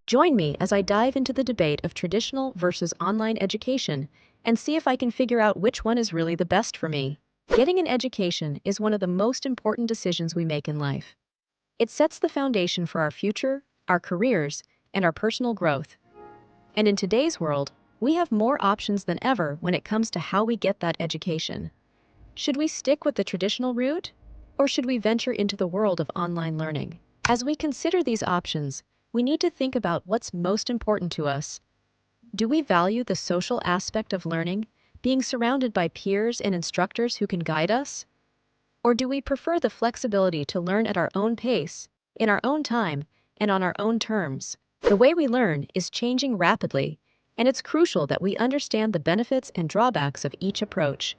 Join me as I dive into the debate of traditional versus online education and see if I can figure out which one is really the best for me. Getting an education is one of the most important decisions we make in life. It sets the foundation for our future, our careers, and our personal growth. And in today's world, we have more options than ever when it comes to how we get that education. Should we stick with the traditional route, or should we venture into the world of online learning? As we consider these options, we need to think about what's most important to us. Do we value the social aspect of learning, being surrounded by peers and instructors who can guide us? Or do we prefer the flexibility to learn at our own pace, in our own time, and on our own terms? The way we learn is changing rapidly, and it's crucial that we understand the benefits and drawbacks of each approach.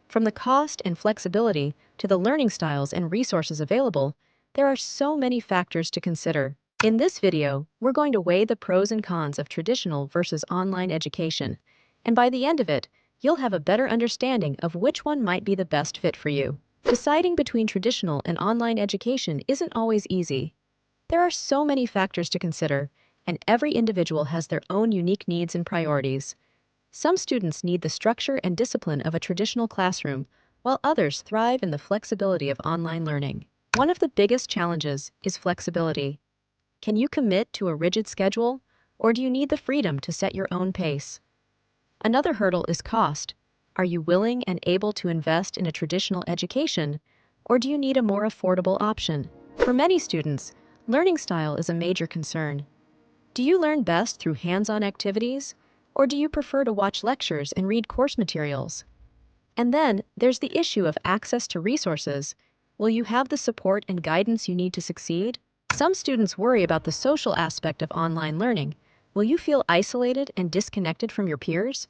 From the cost and flexibility to the learning styles and resources available, there are so many factors to consider. In this video, we're going to weigh the pros and cons of traditional versus online education, and by the end of it, you'll have a better understanding of which one might be the best fit for you. Deciding between traditional and online education isn't always easy. There are so many factors to consider, and every individual has their own unique needs and priorities. Some students need the structure and discipline of a traditional classroom, while others thrive in the flexibility of online learning. One of the biggest challenges is flexibility. Can you commit to a rigid schedule, or do you need the freedom to set your own pace? Another hurdle is cost. Are you willing and able to invest in a traditional education, or do you need a more affordable option? For many students, learning style is a major concern. Do you learn best through hands-on activities, or do you prefer to watch lectures and read course materials? And then, there's the issue of access to resources. Will you have the support and guidance you need to succeed? Some students worry about the social aspect of online learning. Will you feel isolated and disconnected from your peers?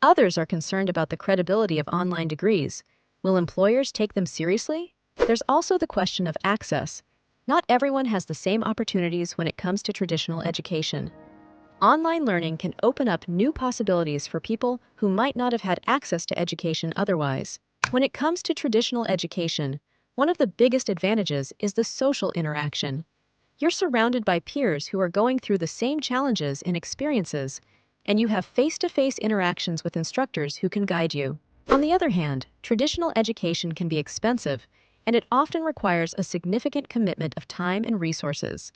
Others are concerned about the credibility of online degrees. Will employers take them seriously? There's also the question of access. Not everyone has the same opportunities when it comes to traditional education. Online learning can open up new possibilities for people who might not have had access to education otherwise. When it comes to traditional education, one of the biggest advantages is the social interaction. You're surrounded by peers who are going through the same challenges and experiences, and you have face-to-face interactions with instructors who can guide you. On the other hand, traditional education can be expensive, and it often requires a significant commitment of time and resources.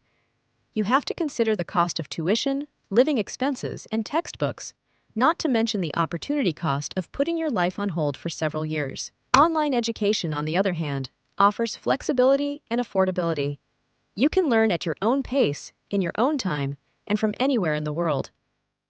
You have to consider the cost of tuition, living expenses, and textbooks, not to mention the opportunity cost of putting your life on hold for several years. Online education, on the other hand, offers flexibility and affordability. You can learn at your own pace, in your own time, and from anywhere in the world.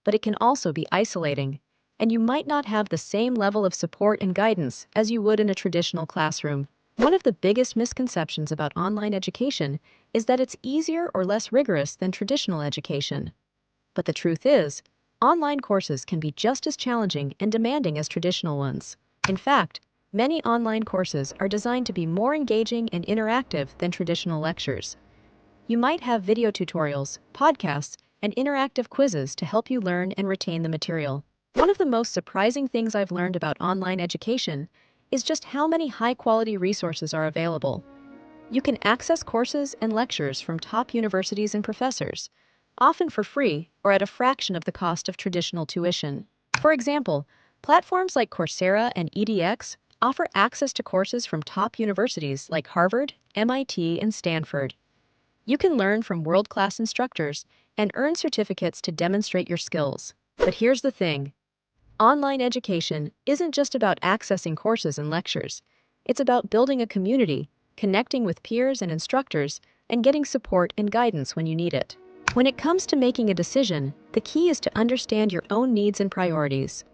But it can also be isolating, and you might not have the same level of support and guidance as you would in a traditional classroom. One of the biggest misconceptions about online education is that it's easier or less rigorous than traditional education. But the truth is, online courses can be just as challenging and demanding as traditional ones. In fact, many online courses are designed to be more engaging and interactive than traditional lectures. You might have video tutorials, podcasts, and interactive quizzes to help you learn and retain the material. One of the most surprising things I've learned about online education is just how many high-quality resources are available. You can access courses and lectures from top universities and professors, often for free or at a fraction of the cost of traditional tuition. For example, platforms like Coursera and edX offer access to courses from top universities like Harvard, MIT, and Stanford. You can learn from world-class instructors and earn certificates to demonstrate your skills. But here's the thing. Online education isn't just about accessing courses and lectures. It's about building a community, connecting with peers and instructors, and getting support and guidance when you need it. When it comes to making a decision, the key is to understand your own needs and priorities.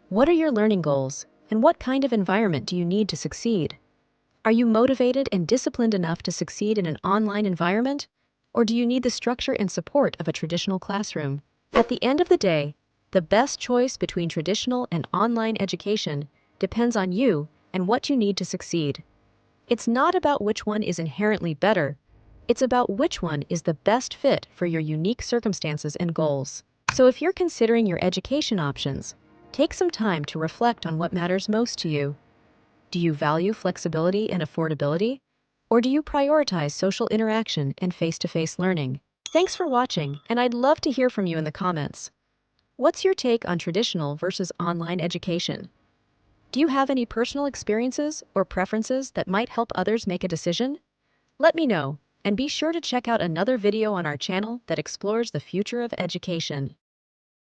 What are your learning goals, and what kind of environment do you need to succeed? Are you motivated and disciplined enough to succeed in an online environment, or do you need the structure and support of a traditional classroom? At the end of the day, the best choice between traditional and online education depends on you and what you need to succeed. It's not about which one is inherently better. It's about which one is the best fit for your unique circumstances and goals. So if you're considering your education options, take some time to reflect on what matters most to you. Do you value flexibility and affordability? Or do you prioritize social interaction and face-to-face learning? Thanks for watching, and I'd love to hear from you in the comments. What's your take on traditional versus online education? Do you have any personal experiences or preferences that might help others make a decision? Let me know, and be sure to check out another video on our channel that explores the future of education.